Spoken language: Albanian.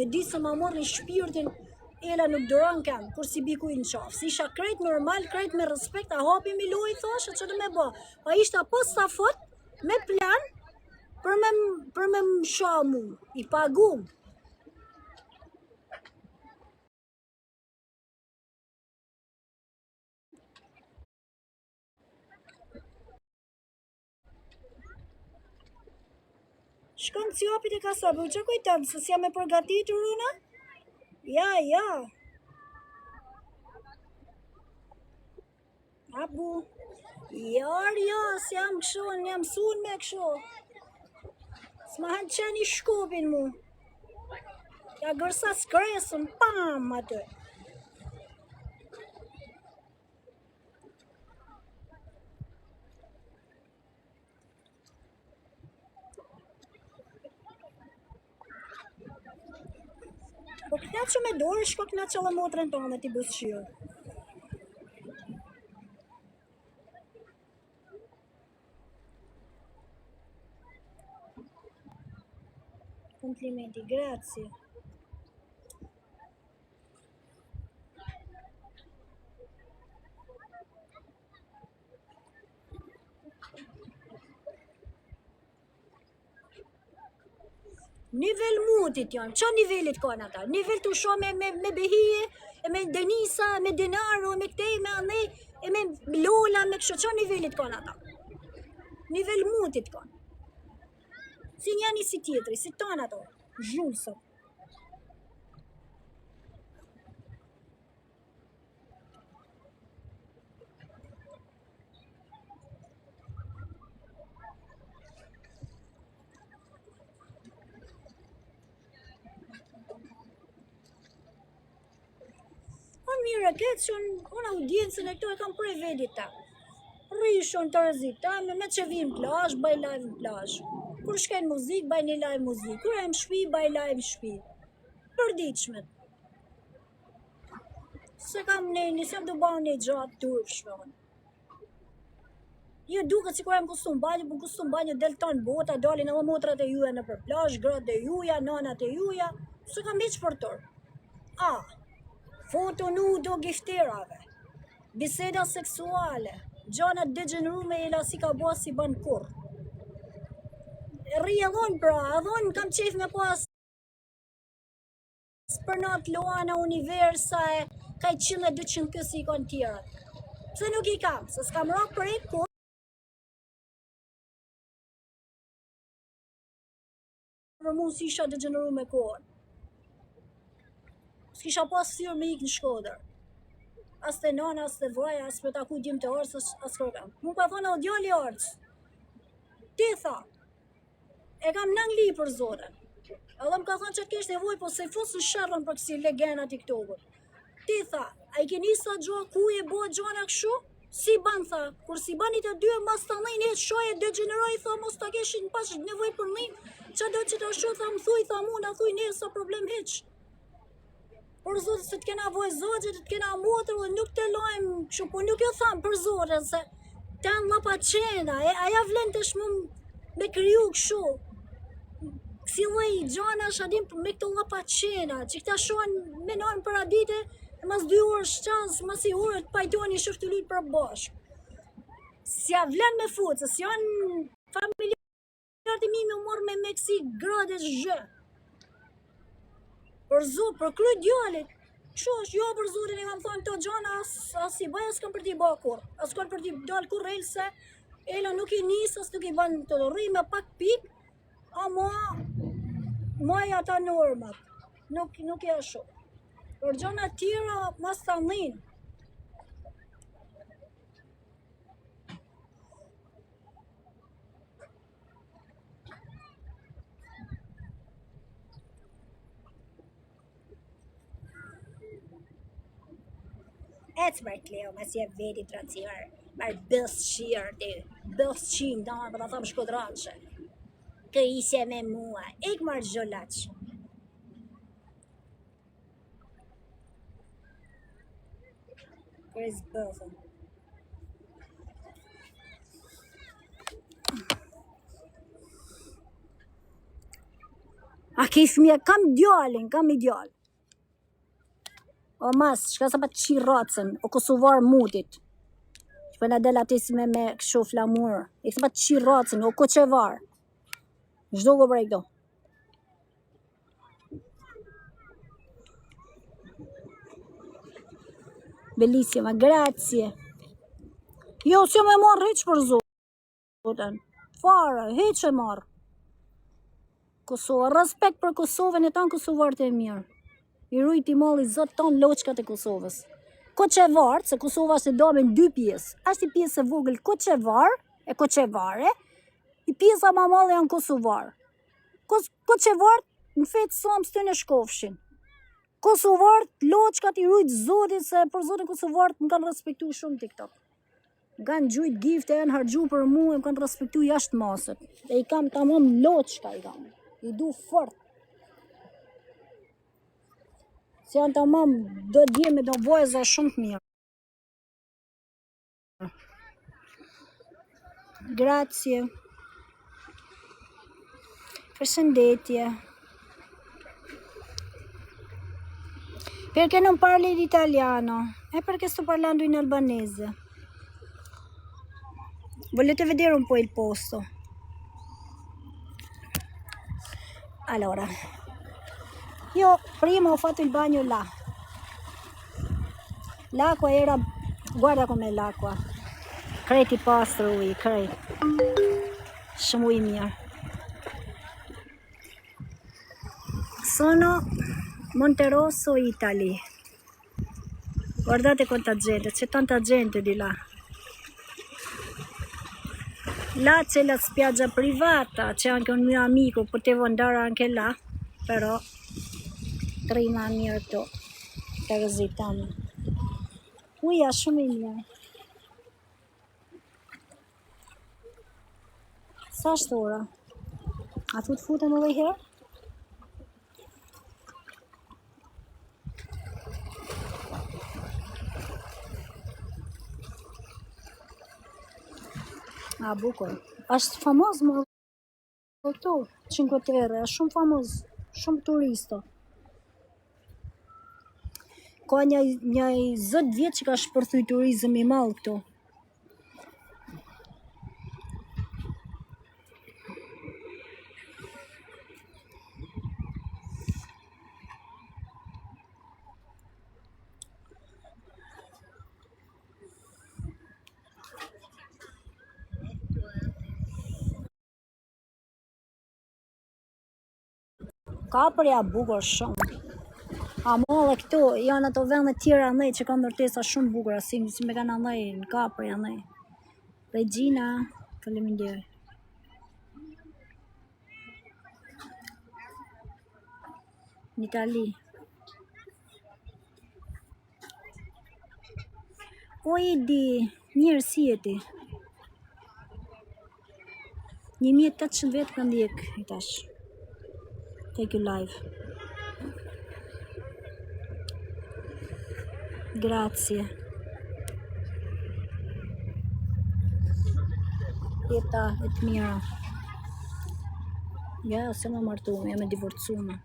Dhe di se ma morri shpirtin, Ela nuk duron kam, kur si biku i në qafë. Si isha krejt normal, krejt me respekt, a hapi mi loj, thoshe, që të me bo. Pa ishta pas sa fot, me plan, për me më sha mu, i pagum. Shkon cjapit e kasabë, që kujtëm, se s'jam e përgatitur una? Ja. Abu, ja, s'jam kësho, jam sun me kësho. S'ma hanë qeni shkopin mu. Ja gërsa s'kresën, pam atë. Po këna që me dorë, shko këna që le motrën tonë t'i busqyrë. Komplimenti, grazie. Nivel mutit janë, që nivelit kanë ata? Nivel të sho me behije, e me Denisa, me Denaro, me këtej, me anej, e me Lola, me kështë, që nivelit kanë ata? Nivel mutit kanë. Si njani si tjetri, si tanë ato, zhusë. Mire, këtë që unë audiencën e këto e kam prej vedit ta. Rishon të rëzit ta, me që vim plash, baj live në plash. Kur shkajnë muzik, baj një live muzik. Kur e më shpi, baj live shpi. Përdiqmet. Se kam nisem të banë një gjatë turpshme. Jo duket si kur e më kustum banjë, për kustum banjë del tanë bota, dalin edhe motrat e juja në për plash, gratë e juja, nanat e juja. Se kam heq për tërë. Foto nudo gifterave, biseda seksuale, gjanat degenerume e la si ka bo si ban kur. Rri edhon pra, edhon kam qef me pas për nat Loana Universa e ka 100-200 kësi i kanë tjera. Pse nuk i kam, se s'kam rak për e kur. Për mu si isha degenerume kohën. S'kisha pas syrë me ikë në Shkodër. As të nana, as të vaja, as për taku djem të arës, as kërkam. Mu ka thonë o djali arës. Ti tha, e kam në ngli për zoten. Edhe më ka thonë që t'kesh nevoj, po se fusë shërën për kësi legena TikTokut. Ti tha, a i keni sa gjo, ku e bo gjona këshu? Si ban, tha, kur si banit e dy, mas të nëjnë e shoje, degeneroj, tha, mos të keshin pas nevoj për nëjnë, që do që të shu, tha, më thuj, tha, mu, në thuj, ne, sa problem heq. Për zotë, se t'kena vojzogje, t'kena motër, dhe nuk të lojmë kështu, po nuk jo thamë për zotë, se t'anë lapa qena, aja vlen të shmum me kryu kështu. Kësi lej gjana shadim me këto lapa qena, që këta shonë me nërën për adite, e mas 2 orë shqas, mas i orë të pajtoni shëftulit për bashkë. Si ja vlen me futë, se si janë familjarët e mi me morë me kësi grade zhë. Për zotë, për kryt djallit, kështu është, jo për zotin e kam thonë këto gjana, as i bëj, as kam për t'i ba kur, as kam për t'i dalë kur rejlë se, Ela nuk i nisë, as nuk i banë të rri me pak pik, a ma e ata normat, nuk e asho. Për gjana tjera, mas të ndinë. Ecë mërë Kleo, mas je vedi të rancimarë, mërë bësë shirë ty, bësë qimë, da marë për të thamë shkodralëshë. Kë isje me mua, ik marë gjolaqë. Kërës bëthën. A ke fëmija? Kam djalin, kam i djal. O mas, shka sa pa të qiracën, o kosovar mutit. Që për në del ati si me kësho flamur. I sa pa të qiracën, o koqevar. Zdo go brej këto. Bellissima, grazie. Jo, si me marrë heq për zoten. Fare, heq e marrë. Kosova, respekt për Kosovën e tanë kosovarët e mirë. I rujt i malli zot tanë loqkat e Kosovës. Koqevarët, se Kosova se dobe në 2 pjesë. Ashtë i pjesë e vogël Koqevar, e Koqevare, i pjesa ma malli janë Kosovarë. Koqevarët në fetë samë së të në shkofshin. Kosovarët, loqkat i rujt zotit, se për zotin Kosovarët më kanë respektu shumë TikTok. Më kanë gjujt gifte, janë hargju për mu, më kanë respektu jashtë masët. E i kam tamam loqka i kam. I du fort. Se janë tamam, do djemi do vojza shumë të mirë. Grazie. Përshëndetje. Perché non parli l'italiano? Perché sto parlando in albanese. Volete vedere un po' il posto? Allora, io prima ho fatto il bagno là. L'acqua era, guarda com'è l'acqua. Creti pastro qui, creti. Shumë i mirë. Sono Monterosso, Italy. Guardate quanta gente, c'è tanta gente di là. Là c'è la spiaggia privata, c'è anche un mio amico, potevo andare anche là, però prima mirë to, të rëzitami. Uja shumë i mirë. Sa është ora? A thu të futën edhe herë? A, bukur. Ashtë famoz më këtu, Cinque Terre, është shumë famoz, shumë turisto. Ka një 10 vjetë që ka shpërthuj turizëm i malë këtu. Kapërja bukur shumë. A molle këtu, janë ato vende tjera ndaj që kanë ndërtesa shumë bukura, si me kanë ndaj në Kapër ndaj. Regina, faleminderit. Në Itali. O Edi, mirë si jeti? 1800 vetë kanë ndjek i tash. Take you live. Grazie. Jeta e të mira. Ja, se më martu, jam e divorcume.